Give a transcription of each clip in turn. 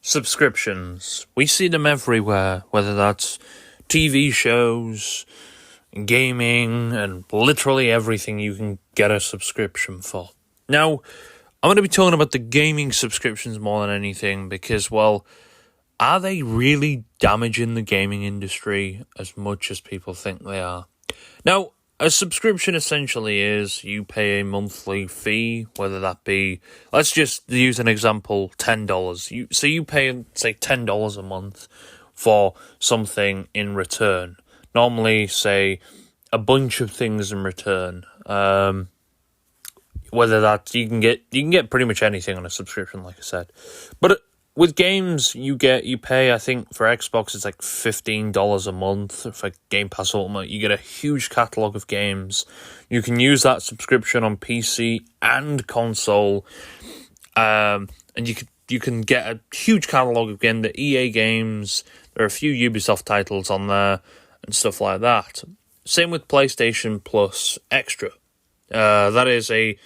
Subscriptions. We see them everywhere, whether that's TV shows, gaming, and literally everything you can get a subscription for. Now, I'm going to be talking about the gaming subscriptions more than anything because, well, are they really damaging the gaming industry as much as people think they are? Now, a subscription essentially is you pay a monthly fee, whether that be, let's just use an example, $10. You pay, say, $10 a month for something in return. Normally, say, a bunch of things in return. Whether that you can get pretty much anything on a subscription, like I said. But with games, you pay, I think, for Xbox, it's like $15 a month. For Game Pass Ultimate, you get a huge catalogue of games. You can use that subscription on PC and console. And you can get a huge catalogue of, again, the EA games. There are a few Ubisoft titles on there and stuff like that. Same with PlayStation Plus Extra. That is the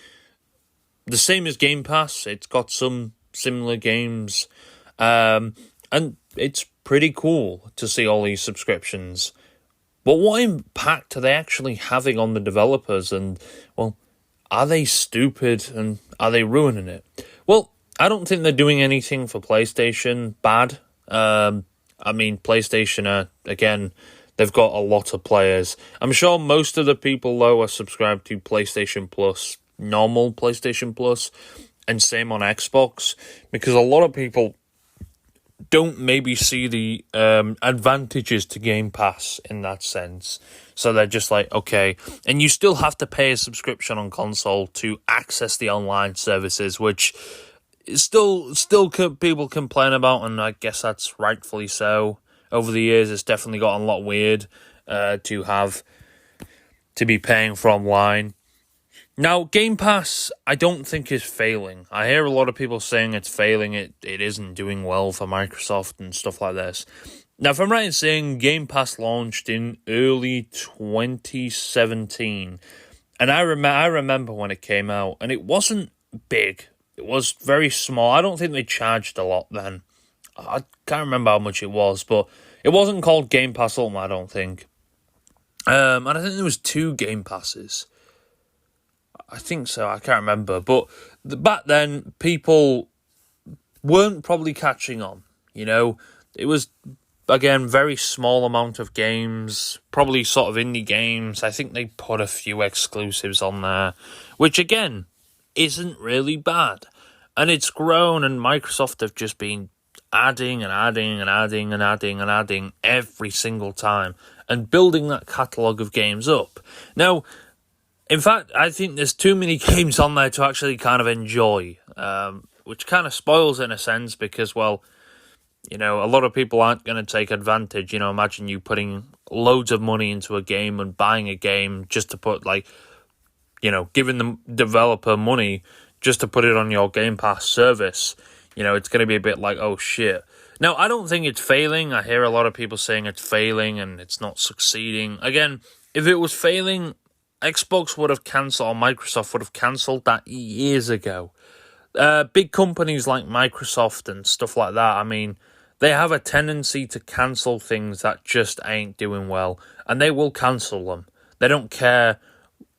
same as Game Pass. It's got some similar games, and it's pretty cool to see all these subscriptions. But what impact are they actually having on the developers? And, well, are they stupid and are they ruining it? Well, I don't think they're doing anything for PlayStation bad. PlayStation, again, they've got a lot of players. I'm sure most of the people, though, are subscribed to PlayStation Plus, normal PlayStation Plus, and same on Xbox, because a lot of people don't maybe see the advantages to Game Pass in that sense. So they're just like, okay. And you still have to pay a subscription on console to access the online services, which still people complain about, and I guess that's rightfully so. Over the years, it's definitely gotten a lot weird to be paying for online. Now, Game Pass, I don't think is failing. I hear a lot of people saying it's failing. It isn't doing well for Microsoft and stuff like this. Now, if I'm right in saying Game Pass launched in early 2017, and I remember when it came out, and it wasn't big. It was very small. I don't think they charged a lot then. I can't remember how much it was, but it wasn't called Game Pass Ultimate, I don't think. And I think there was 2 Game Passes. I think so, I can't remember. But back then, people weren't probably catching on, It was, again, very small amount of games, probably sort of indie games. I think they put a few exclusives on there, which, again, isn't really bad. And it's grown, and Microsoft have just been adding and adding and adding and adding and adding every single time and building that catalogue of games up. Now, in fact, I think there's too many games on there to actually kind of enjoy, which kind of spoils it in a sense because, well, a lot of people aren't going to take advantage. Imagine you putting loads of money into a game and buying a game just to put, giving the developer money just to put it on your Game Pass service. It's going to be a bit like, oh, shit. Now, I don't think it's failing. I hear a lot of people saying it's failing and it's not succeeding. Again, if it was failing, Xbox would have cancelled, or Microsoft would have cancelled that years ago. Big companies like Microsoft and stuff like that, they have a tendency to cancel things that just ain't doing well, and they will cancel them. They don't care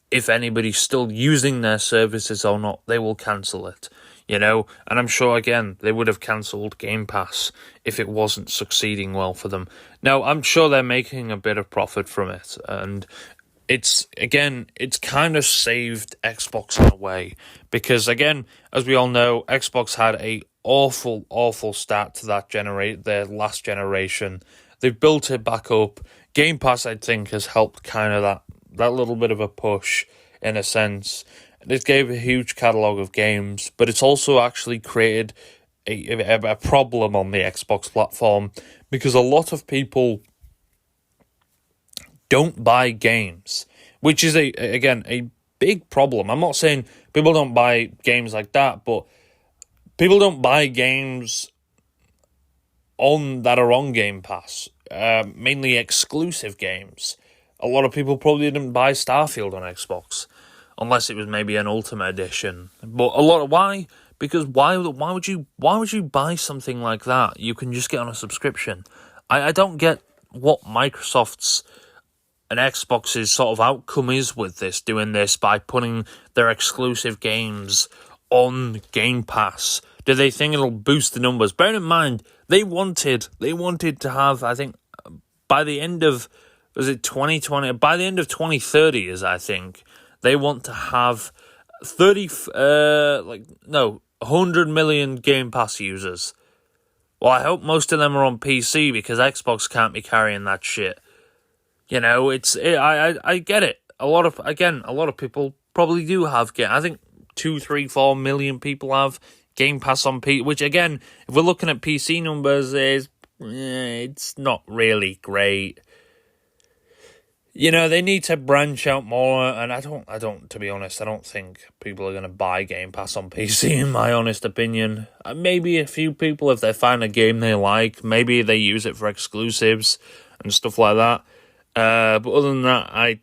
if anybody's still using their services or not, they will cancel it. And I'm sure, again, they would have cancelled Game Pass if it wasn't succeeding well for them. Now, I'm sure they're making a bit of profit from it, and it's kind of saved Xbox in a way, because, again, as we all know, Xbox had a awful start to their last generation. They've built it back up. Game Pass, I think, has helped kind of that little bit of a push, in a sense. It gave a huge catalogue of games, but it's also actually created a problem on the Xbox platform, because a lot of people don't buy games, which is, a big problem. I'm not saying people don't buy games like that, but people don't buy games that are on Game Pass, mainly exclusive games. A lot of people probably didn't buy Starfield on Xbox, unless it was maybe an Ultimate Edition. But why? Because why would you buy something like that? You can just get on a subscription. I don't get what Microsoft's and Xbox's sort of outcome is with this, doing this by putting their exclusive games on Game Pass. Do they think it'll boost the numbers? Bear in mind, they wanted to have, I think, by the end of, was it 2020? By the end of 2030 is, I think, they want to have 100 million Game Pass users. Well, I hope most of them are on PC because Xbox can't be carrying that shit. You know, I get it. A lot of people probably do have game. I think 2, 3, 4 million people have Game Pass on PC, which again, if we're looking at PC numbers, it's not really great. You know, they need to branch out more, and I don't, to be honest, I don't think people are going to buy Game Pass on PC, in my honest opinion. Maybe a few people, if they find a game they like, maybe they use it for exclusives and stuff like that. But other than that, I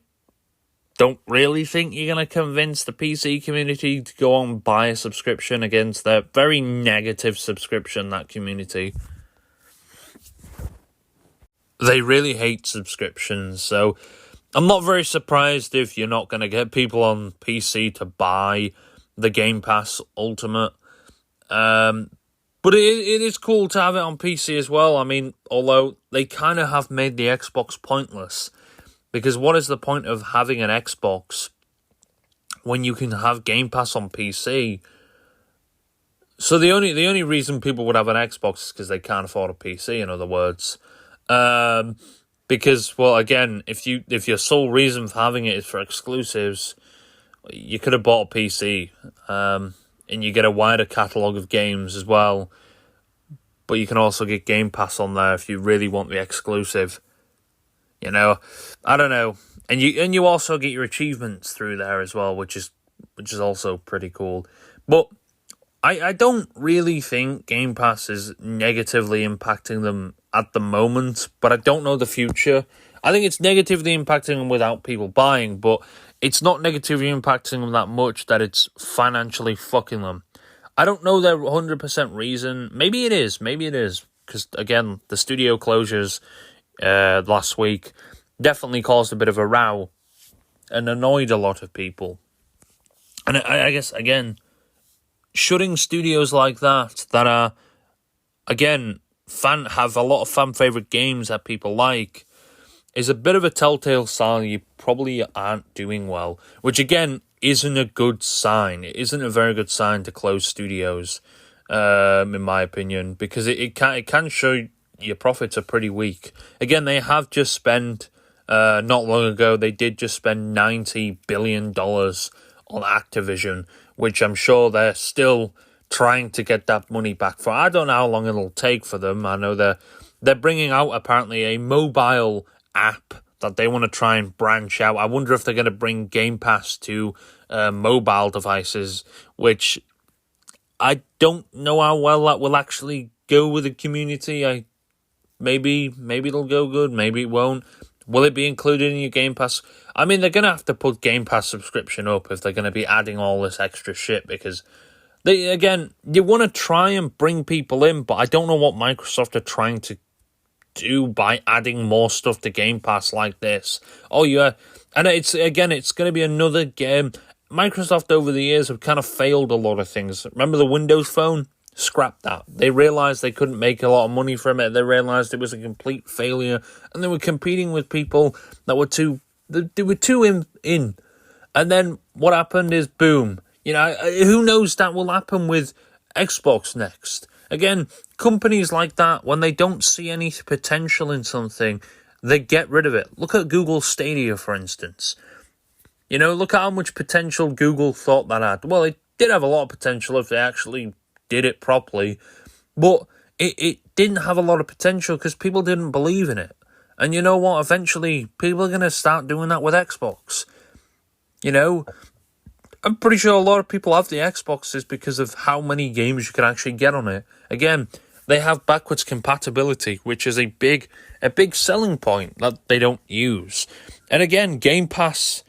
don't really think you're going to convince the PC community to go on and buy a subscription against their very negative subscription, that community. They really hate subscriptions, so I'm not very surprised if you're not going to get people on PC to buy the Game Pass Ultimate. But it is cool to have it on PC as well. I mean, although they kind of have made the Xbox pointless. Because what is the point of having an Xbox when you can have Game Pass on PC? So the only reason people would have an Xbox is because they can't afford a PC, in other words. Because, well, again, if your sole reason for having it is for exclusives, you could have bought a PC, and you get a wider catalogue of games as well. But you can also get Game Pass on there if you really want the exclusive. You know, I don't know, and you also get your achievements through there as well, which is also pretty cool. But I don't really think Game Pass is negatively impacting them at the moment, but I don't know the future. I think it's negatively impacting them without people buying, but it's not negatively impacting them that much that it's financially fucking them. I don't know their 100% reason. Maybe it is, because, again, the studio closures last week definitely caused a bit of a row and annoyed a lot of people. And I guess, again, shutting studios like that are, again, have a lot of fan favourite games that people like is a bit of a telltale sign you probably aren't doing well, which, again, isn't a good sign. It isn't a very good sign to close studios, in my opinion, because it can show your profits are pretty weak. Again, they have just spent, not long ago, they did just spend $90 billion on Activision, which I'm sure they're still trying to get that money back for. I don't know how long it'll take for them. I know they're bringing out apparently a mobile app that they want to try and branch out. I wonder if they're going to bring Game Pass to mobile devices, which I don't know how well that will actually go with the community. Maybe it'll go good, maybe it won't. Will it be included in your Game Pass? I mean, they're going to have to put Game Pass subscription up if they're going to be adding all this extra shit, because you want to try and bring people in, but I don't know what Microsoft are trying to do by adding more stuff to Game Pass like this. Oh, yeah. And it's going to be another game. Microsoft over the years have kind of failed a lot of things. Remember the Windows Phone? Scrapped that. They realised they couldn't make a lot of money from it. They realised it was a complete failure, and they were competing with people that were too in. And then what happened is, boom. You know, who knows that will happen with Xbox next. Again, companies like that, when they don't see any potential in something, they get rid of it. Look at Google Stadia, for instance. You know, look at how much potential Google thought that had. Well, it did have a lot of potential if they actually did it properly, but it didn't have a lot of potential because people didn't believe in it. And you know what? Eventually, people are going to start doing that with Xbox. You know, I'm pretty sure a lot of people have the Xboxes because of how many games you can actually get on it. Again, they have backwards compatibility, which is a big selling point that they don't use. And again, Game Pass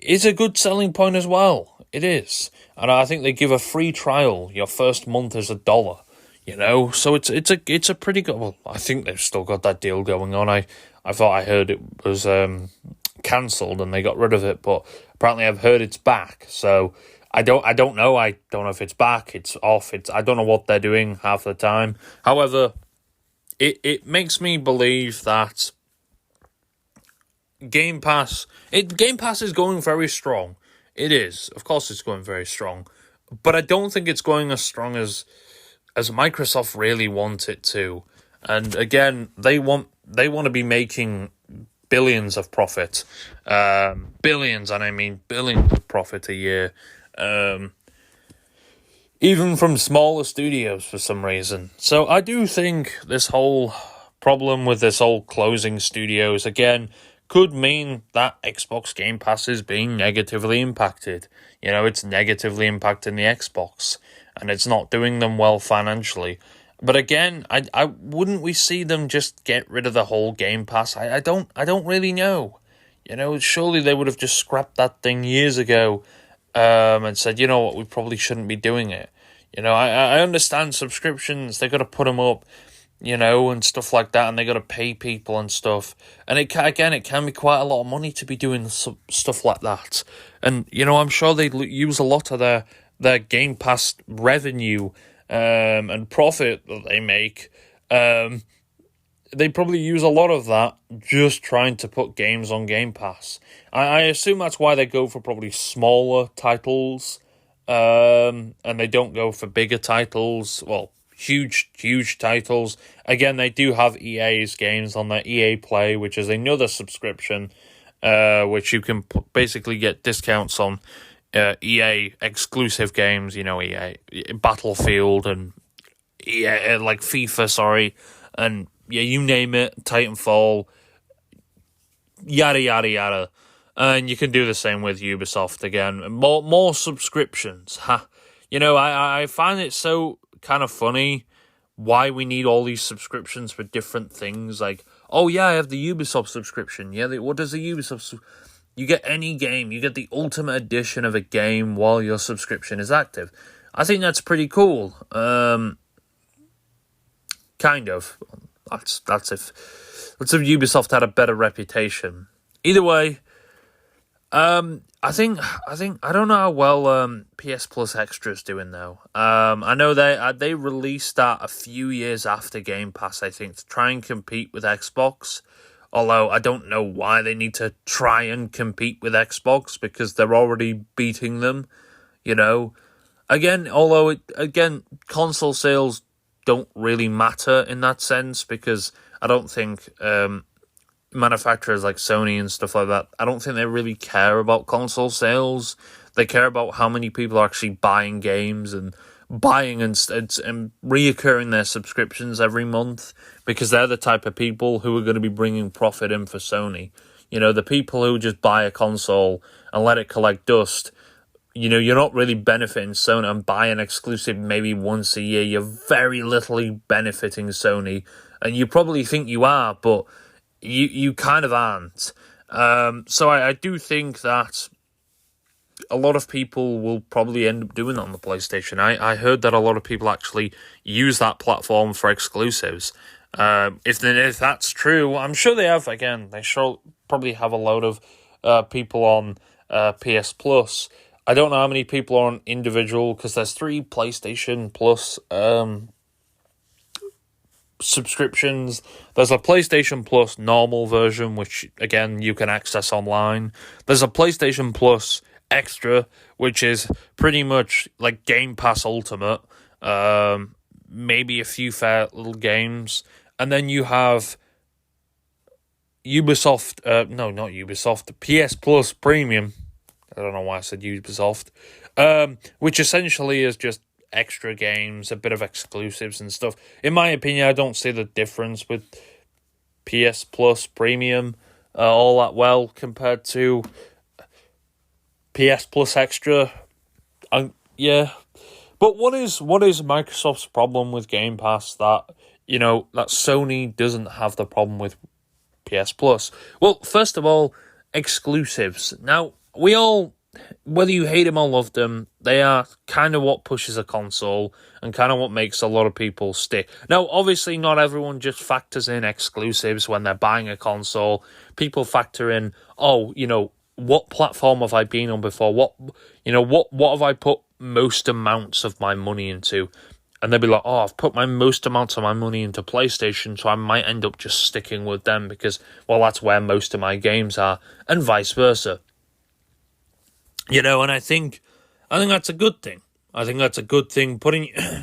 is a good selling point as well. It is. and I think they give a free trial. Your first month is $1. So it's a pretty good. Well, I think they've still got that deal going on. I thought I heard it was cancelled and they got rid of it, but apparently I've heard it's back. So I don't know. I don't know if it's back, it's off. I don't know what they're doing half the time. However, it makes me believe that Game Pass is going very strong. It is, of course, it's going very strong, but I don't think it's going as strong as Microsoft really want it to. And again, they want to be making billions of profit, billions, and I mean billions of profit a year, even from smaller studios for some reason. So I do think this whole problem with this whole closing studios again could mean that Xbox Game Pass is being negatively impacted. It's negatively impacting the Xbox, and it's not doing them well financially. But again, I wouldn't we see them just get rid of the whole Game Pass? I don't really know. Surely they would have just scrapped that thing years ago, and said, you know what, we probably shouldn't be doing it. I understand subscriptions, they got to put them up, and stuff like that, and they got to pay people and stuff. And it can be quite a lot of money to be doing stuff like that. And, I'm sure they use a lot of their Game Pass revenue and profit that they make. They probably use a lot of that just trying to put games on Game Pass. I assume that's why they go for probably smaller titles, and they don't go for bigger titles. Well, huge titles. Again, they do have EA's games on their EA Play, which is another subscription, which you can basically get discounts on EA exclusive games. EA Battlefield and EA like FIFA, and yeah, you name it, Titanfall, yada yada yada. And you can do the same with Ubisoft again. More subscriptions. I find it so kind of funny why we need all these subscriptions for different things. Like, oh yeah, I have the Ubisoft subscription. Yeah, what does the Ubisoft? You get any game. You get the ultimate edition of a game while your subscription is active. I think that's pretty cool. Kind of. That's if Ubisoft had a better reputation. Either way, I think I don't know how well PS Plus Extra is doing though. I know they released that a few years after Game Pass, I think, to try and compete with Xbox. Although I don't know why they need to try and compete with Xbox because they're already beating them. Again, console sales don't really matter in that sense because I don't think manufacturers like Sony and stuff like that, I don't think they really care about console sales. They care about how many people are actually buying games and buying and reoccurring their subscriptions every month because they're the type of people who are going to be bringing profit in for Sony. The people who just buy a console and let it collect dust, you're not really benefiting Sony and buy an exclusive maybe once a year. You're very little benefiting Sony, and you probably think you are, but you kind of aren't. So I do think that a lot of people will probably end up doing that on the PlayStation. I heard that a lot of people actually use that platform for exclusives. If that's true, I'm sure they have. Again, they probably have a load of people on PS Plus. I don't know how many people are on individual because there's 3 PlayStation Plus subscriptions. There's a PlayStation Plus normal version, which again you can access online. There's a PlayStation Plus Extra, which is pretty much like Game Pass Ultimate, maybe a few fair little games, and then you have Ubisoft. No, not Ubisoft. PS Plus Premium. I don't know why I said Ubisoft. Which essentially is just extra games, a bit of exclusives and stuff. In my opinion, I don't see the difference with PS Plus Premium all that well compared to PS Plus Extra. Yeah. But what is Microsoft's problem with Game Pass that Sony doesn't have the problem with PS Plus? Well, first of all, exclusives. Now, we all whether you hate them or love them, they are kind of what pushes a console and kind of what makes a lot of people stick. Now, obviously, not everyone just factors in exclusives when they're buying a console. People factor in, what platform have I been on before? What have I put most amounts of my money into? And they'll be like, I've put my most amounts of my money into PlayStation, so I might end up just sticking with them because, well, that's where most of my games are, and vice versa. And I think that's a good thing. I think that's a good thing,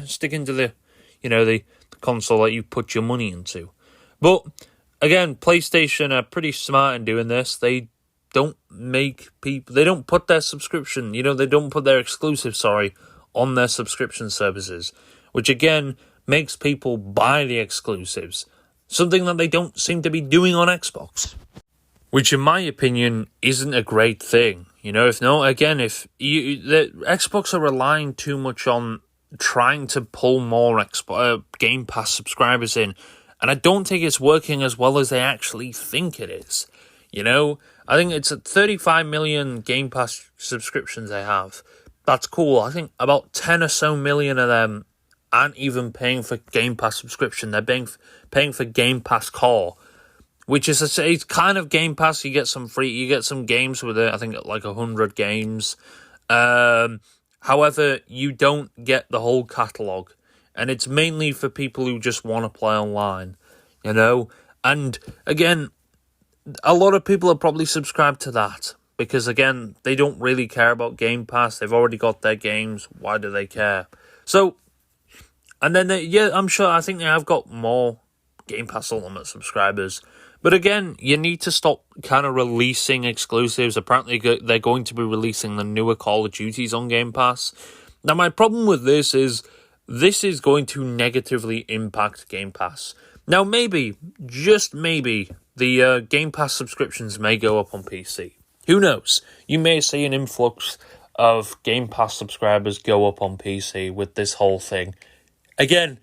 sticking to the console that you put your money into. But, again, PlayStation are pretty smart in doing this. They don't put their subscription, they don't put their exclusive, on their subscription services, which again makes people buy the exclusives, something that they don't seem to be doing on Xbox, which in my opinion isn't a great thing. The Xbox are relying too much on trying to pull more Game Pass subscribers in, and I don't think it's working as well as they actually think it is. I think it's at 35 million Game Pass subscriptions they have. That's cool. I think about 10 or so million of them aren't even paying for Game Pass subscription. They're paying for Game Pass Core, which is it's kind of Game Pass. You get some games with it. I think like 100 games. However, you don't get the whole catalog, and it's mainly for people who just want to play online. And again, a lot of people are probably subscribed to that because, again, they don't really care about Game Pass. They've already got their games. Why do they care? So, and then, I think they have got more Game Pass Ultimate subscribers. But again, you need to stop kind of releasing exclusives. Apparently, they're going to be releasing the newer Call of Duties on Game Pass. Now, my problem with this is going to negatively impact Game Pass. Now, maybe, just maybe, the Game Pass subscriptions may go up on PC. Who knows? You may see an influx of Game Pass subscribers go up on PC with this whole thing. Again,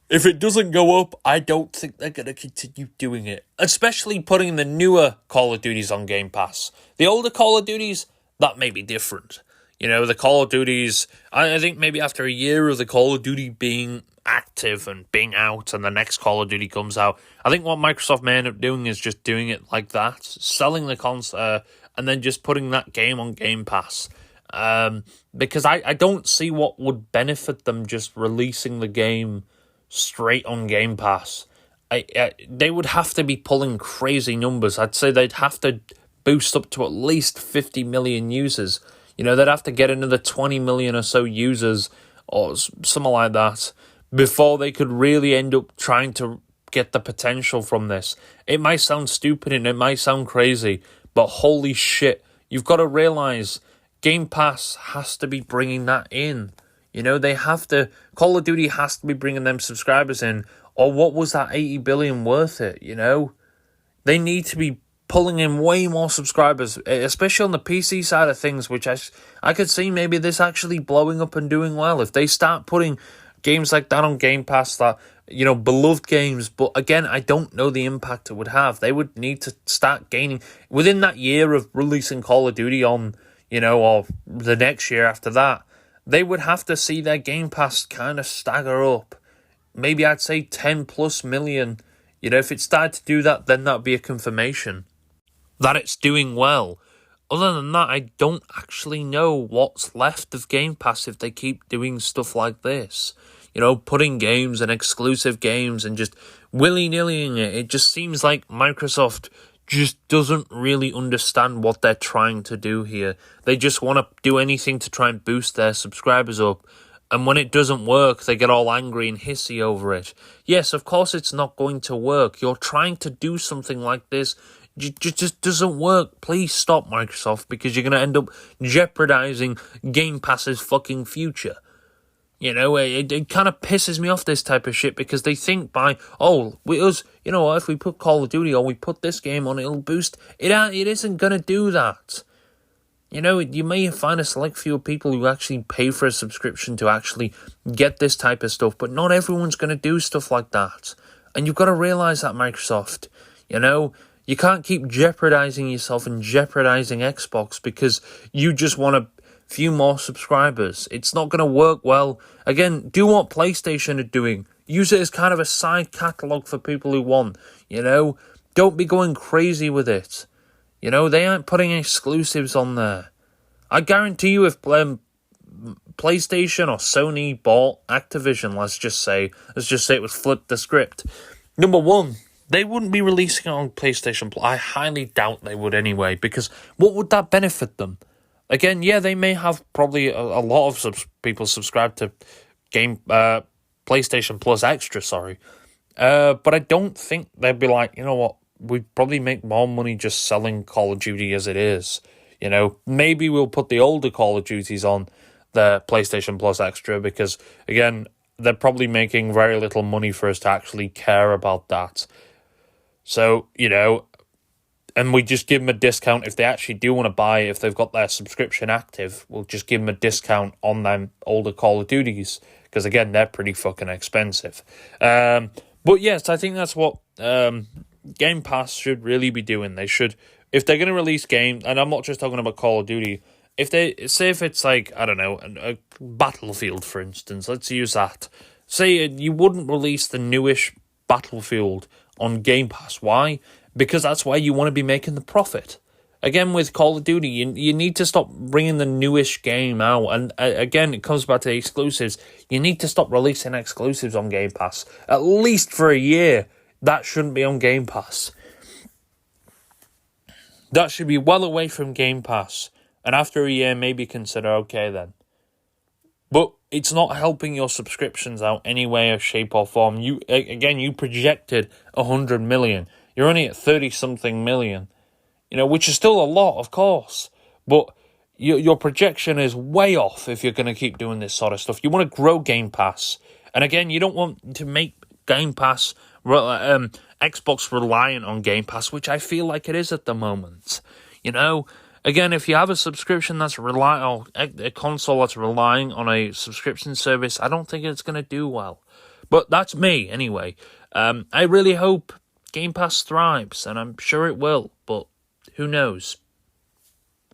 if it doesn't go up, I don't think they're going to continue doing it. Especially putting the newer Call of Duties on Game Pass. The older Call of Duties, that may be different. The Call of Duties, I think maybe after a year of the Call of Duty being active and being out and the next Call of Duty comes out, I think what Microsoft may end up doing is just doing it like that, selling the console and then just putting that game on Game Pass. Because I don't see what would benefit them just releasing the game straight on Game Pass. They would have to be pulling crazy numbers. I'd say they'd have to boost up to at least 50 million users. They'd have to get another 20 million or so users or something like that before they could really end up trying to get the potential from this. It might sound stupid and it might sound crazy, but holy shit, you've got to realize Game Pass has to be bringing that in. They have to. Call of Duty has to be bringing them subscribers in, or what was that 80 billion worth it? They need to be pulling in way more subscribers, especially on the PC side of things, which I could see maybe this actually blowing up and doing well if they start putting games like that on Game Pass, that beloved games. But again, I don't know the impact it would have. They would need to start gaining within that year of releasing Call of Duty on, or the next year after that. They would have to see their Game Pass kind of stagger up. Maybe I'd say 10 plus million. If it started to do that, then that'd be a confirmation that it's doing well. Other than that, I don't actually know what's left of Game Pass if they keep doing stuff like this. Putting games and exclusive games and just willy-nillying it. It just seems like Microsoft just doesn't really understand what they're trying to do here. They just want to do anything to try and boost their subscribers up. And when it doesn't work, they get all angry and hissy over it. Yes, of course it's not going to work. You're trying to do something like this. Just doesn't work. Please stop, Microsoft, because you're going to end up jeopardizing Game Pass's fucking future. It kind of pisses me off, this type of shit, because they think if we put Call of Duty or we put this game on, it'll boost. It isn't going to do that. You may find a select few of people who actually pay for a subscription to actually get this type of stuff, but not everyone's going to do stuff like that. And you've got to realize that, Microsoft. You can't keep jeopardizing yourself and jeopardizing Xbox because you just want a few more subscribers. It's not going to work well. Again, do what PlayStation are doing. Use it as kind of a side catalog for people who want, Don't be going crazy with it. They aren't putting exclusives on there. I guarantee you if PlayStation or Sony bought Activision, let's just say it was flipped the script. Number one, they wouldn't be releasing it on PlayStation Plus. I highly doubt they would anyway, because what would that benefit them? Again, yeah, they may have probably a lot of people subscribe to PlayStation Plus Extra, but I don't think they'd be like, you know what, we'd probably make more money just selling Call of Duty as it is. Maybe we'll put the older Call of Duties on the PlayStation Plus Extra because, again, they're probably making very little money for us to actually care about that. So, and we just give them a discount if they actually do want to buy it. If they've got their subscription active, we'll just give them a discount on them older Call of Duties because, again, they're pretty fucking expensive. But yes, I think that's what Game Pass should really be doing. They should, if they're going to release games, and I'm not just talking about Call of Duty, if it's like, I don't know, a Battlefield, for instance, let's use that. Say you wouldn't release the newish Battlefield on Game Pass. Why? Because that's where you want to be making the profit. Again, with Call of Duty, you need to stop bringing the newish game out. And again, it comes back to exclusives. You need to stop releasing exclusives on Game Pass. At least for a year, that shouldn't be on Game Pass. That should be well away from Game Pass. And after a year, maybe consider, okay then. But it's not helping your subscriptions out any way or shape or form. You projected 100 million. You're only at 30-something million. Which is still a lot, of course. But your projection is way off if you're going to keep doing this sort of stuff. You want to grow Game Pass. And again, you don't want to make Game Pass, Xbox reliant on Game Pass, which I feel like it is at the moment. Again, if you have a subscription that's a console that's relying on a subscription service, I don't think it's going to do well. But that's me, anyway. I really hope Game Pass thrives, and I'm sure it will, but who knows?